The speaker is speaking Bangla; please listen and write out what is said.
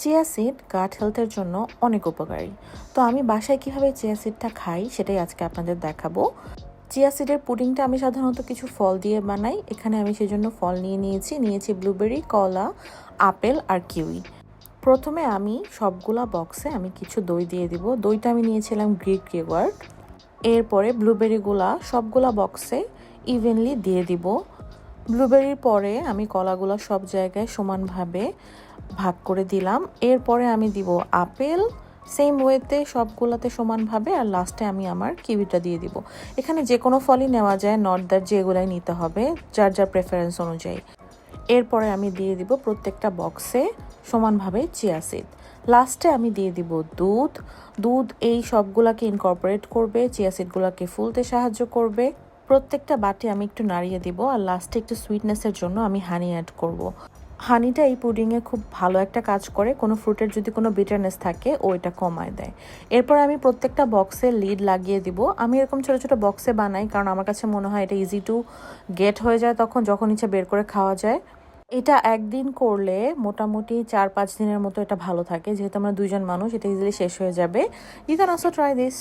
চিয়া সিড গাট হেলথের জন্য অনেক উপকারী। তো আমি বাসায় কিভাবে চিয়া সিডটা খাই সেটাই আজকে আপনাদের দেখাবো। চিয়া সিডের পুডিংটা আমি সাধারণত কিছু ফল দিয়ে বানাই। এখানে আমি সেজন্য ফল নিয়েছি ব্লুবেরি, কলা, আপেল আর কিউই। প্রথমে আমি সবগুলা বক্সে আমি কিছু দই দিয়ে দিব। দইটা আমি নিয়েছিলাম গ্রিক ইয়োগার্ট। এরপরে ব্লুবেরিগুলা সবগুলা বক্সে ইভেনলি দিয়ে দিব। ব্লুবেরির পরে আমি কলাগুলো সব জায়গায় সমানভাবে ভাগ করে দিলাম। এরপরে আমি দিব আপেল, সেম ওয়েতে সবগুলাতে সমানভাবে, আর লাস্টে আমি আমার কিউইটা দিয়ে দিব। এখানে যে কোনো ফলই নেওয়া যায়, নট দ্যাট যে এগুলাই নিতে হবে, যার যার প্রেফারেন্স অনুযায়ী। এরপরে আমি দিয়ে দিব প্রত্যেকটা বক্সে সমানভাবে চিয়া সিড। লাস্টে আমি দিয়ে দিব দুধ। দুধ এই সবগুলাকে ইনকর্পোরেট করবে, চিয়া সিডগুলোকে ফুলতে সাহায্য করবে। প্রত্যেকটা বাটি আমি একটু নাড়িয়ে দিব, আর লাস্টে একটু সুইটনেসের জন্য আমি হানি অ্যাড করব। হানিটা এই পুডিংয়ে খুব ভালো একটা কাজ করে, কোনো ফ্রুটের যদি কোনো বিটারনেস থাকে ও এটা কমায় দেয়। এরপর আমি প্রত্যেকটা বক্সে লিড লাগিয়ে দিব। আমি এরকম ছোটো ছোটো বক্সে বানাই, কারণ আমার কাছে মনে হয় এটা ইজি টু গেট হয়ে যায়, তখন যখন ইচ্ছা বের করে খাওয়া যায়। এটা একদিন করলে মোটামুটি 4-5 দিনের মতো এটা ভালো থাকে, যেহেতু আমরা 2 জন মানুষ, এটা ইজিলি শেষ হয়ে যাবে। You can also try this.